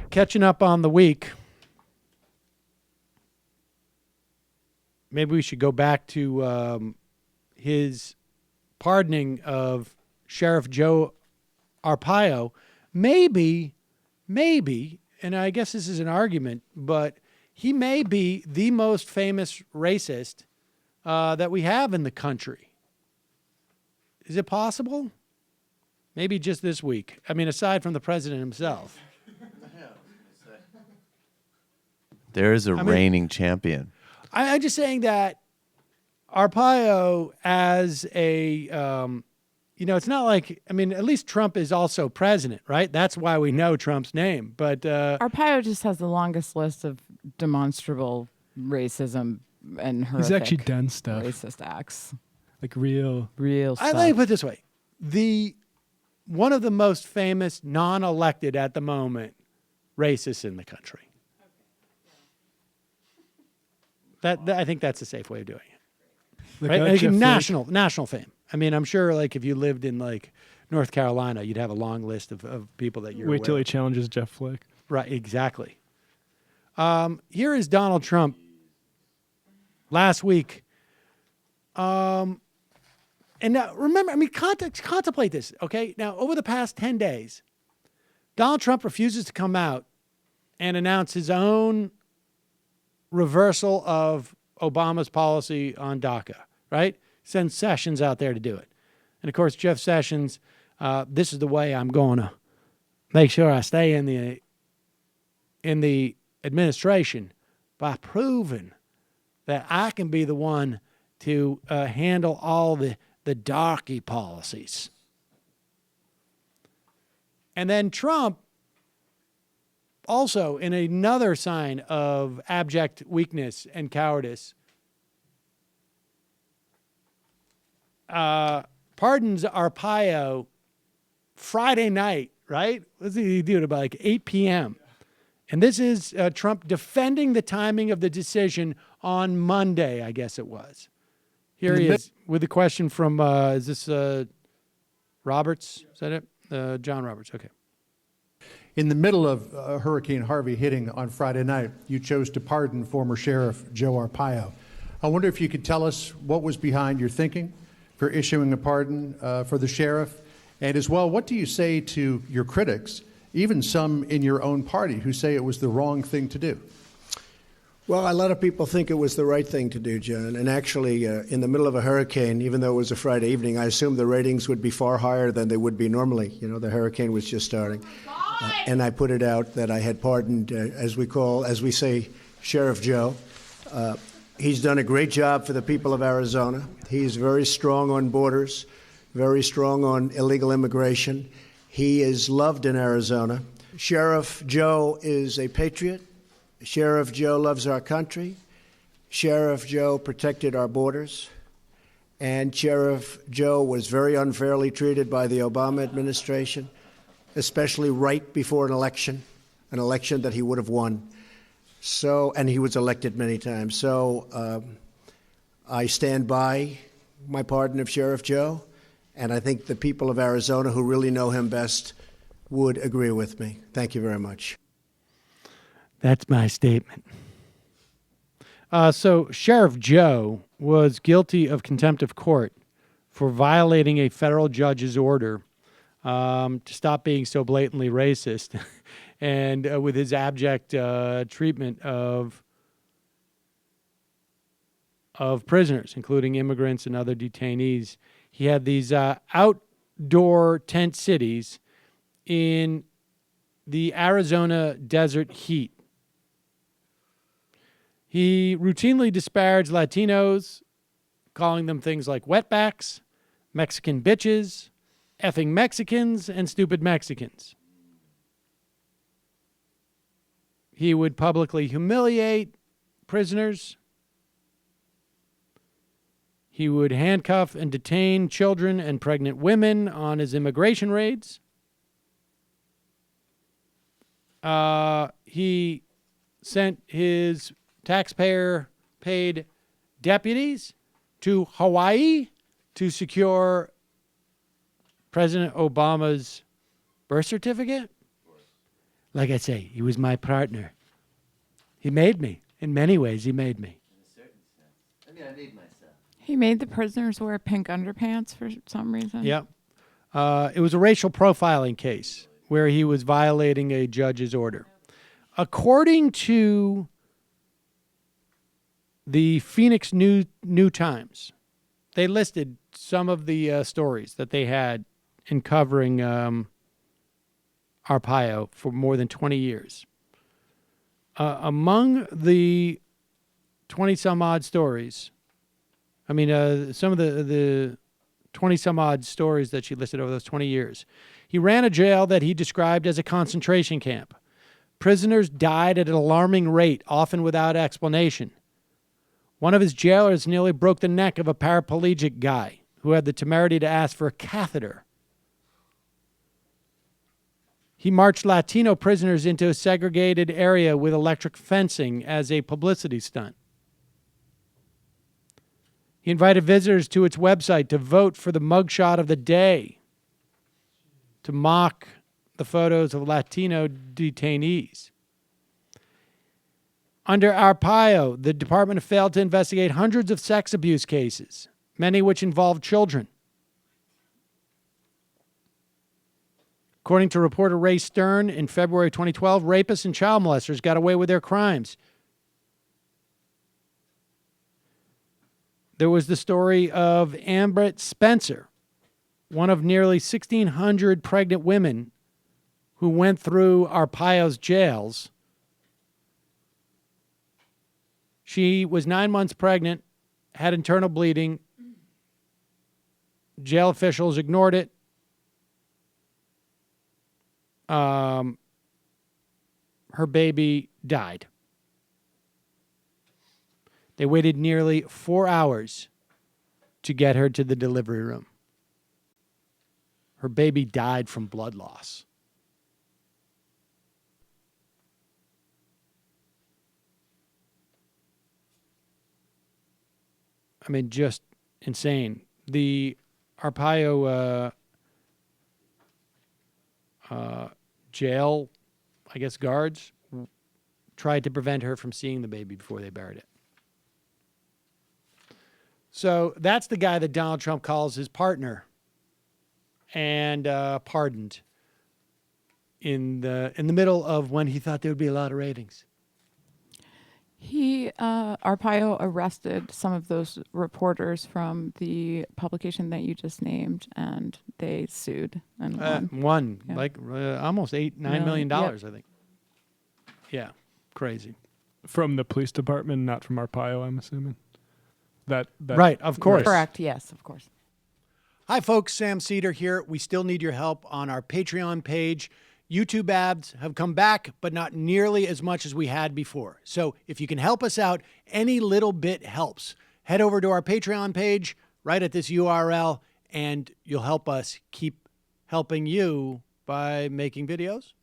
Catching up on the week. Maybe we should go back to his pardoning of Sheriff Joe Arpaio. Maybe, and I guess this is an argument, but he may be the most famous racist that we have in the country. Is it possible? Maybe just this week. I mean, aside from the president himself. There is a reigning champion. I'm just saying that Arpaio as a, it's not like, at least Trump is also president, right? That's why we know Trump's name. But Arpaio just has the longest list of demonstrable racism and horrific He's actually done stuff. racist acts. Like real stuff. Let me put it this way. One of the most famous non-elected at the moment racists in the country. I think that's a safe way of doing it. Like right? Jeff National fame. I'm sure like if you lived in like North Carolina, you'd have a long list of people that you're Wait till aware he of. challenges Jeff Flake. Right, exactly. Here is Donald Trump last week. And now remember, contemplate this, okay? Now, over the past 10 days, Donald Trump refuses to come out and announce his own reversal of Obama's policy on DACA, right? Sends Sessions out there to do it. And of course, Jeff Sessions, this is the way I'm going to make sure I stay in the administration by proving that I can be the one to handle all the darky policies. And then Trump, also in another sign of abject weakness and cowardice, pardons Arpaio Friday night, right? What did he do it about like 8 p.m.? And this is Trump defending the timing of the decision on Monday, I guess it was. Here he is with the question from, is this Roberts? Is that it? John Roberts, okay. In the middle of Hurricane Harvey hitting on Friday night, you chose to pardon former Sheriff Joe Arpaio. I wonder if you could tell us what was behind your thinking for issuing a pardon for the sheriff, and as well, what do you say to your critics, even some in your own party, who say it was the wrong thing to do? Well, a lot of people think it was the right thing to do, John. And actually, in the middle of a hurricane, even though it was a Friday evening, I assumed the ratings would be far higher than they would be normally. You know, the hurricane was just starting. And I put it out that I had pardoned, as we say, Sheriff Joe. He's done a great job for the people of Arizona. He's very strong on borders, very strong on illegal immigration. He is loved in Arizona. Sheriff Joe is a patriot. Sheriff Joe loves our country. Sheriff Joe protected our borders. And Sheriff Joe was very unfairly treated by the Obama administration, especially right before an election that he would have won. And he was elected many times. So I stand by my pardon of Sheriff Joe, and I think the people of Arizona who really know him best would agree with me. Thank you very much. That's my statement. So Sheriff Joe was guilty of contempt of court for violating a federal judge's order to stop being so blatantly racist and with his abject treatment of prisoners, including immigrants and other detainees. He had these outdoor tent cities in the Arizona desert heat. He routinely disparaged Latinos, calling them things like wetbacks, Mexican bitches, effing Mexicans, and stupid Mexicans. He would publicly humiliate prisoners. He would handcuff and detain children and pregnant women on his immigration raids. He sent his taxpayer-paid deputies to Hawaii to secure President Obama's birth certificate. Like I say, he was my partner. He made me. In many ways, he made me. He made the prisoners wear pink underpants for some reason. Yep. It was a racial profiling case where he was violating a judge's order. According to the Phoenix New Times, they listed some of the stories that they had in covering Arpaio for more than 20 years. Among the 20-some-odd stories, some of the 20-some-odd stories that she listed over those 20 years, he ran a jail that he described as a concentration camp. Prisoners died at an alarming rate, often without explanation. One of his jailers nearly broke the neck of a paraplegic guy who had the temerity to ask for a catheter. He marched Latino prisoners into a segregated area with electric fencing as a publicity stunt. He invited visitors to its website to vote for the mugshot of the day, to mock the photos of Latino detainees. Under Arpaio, the department failed to investigate hundreds of sex abuse cases, many which involved children. According to reporter Ray Stern, in February 2012, rapists and child molesters got away with their crimes. There was the story of Ambrit Spencer, one of nearly 1,600 pregnant women who went through Arpaio's jails. She was 9 months pregnant, had internal bleeding. Jail officials ignored it. Her baby died. They waited nearly 4 hours to get her to the delivery room. Her baby died from blood loss. Just insane. The Arpaio jail, guards tried to prevent her from seeing the baby before they buried it. So that's the guy that Donald Trump calls his partner and pardoned in the middle of when he thought there would be a lot of ratings. Arpaio arrested some of those reporters from the publication that you just named, and they sued and won. Yeah. Almost $9 million, Yep. I think. Yeah, crazy. From the police department, not from Arpaio, I'm assuming. That Right, of course. Correct, yes, of course. Hi, folks. Sam Seder here. We still need your help on our Patreon page. YouTube ads have come back, but not nearly as much as we had before. So if you can help us out, any little bit helps. Head over to our Patreon page right at this URL, and you'll help us keep helping you by making videos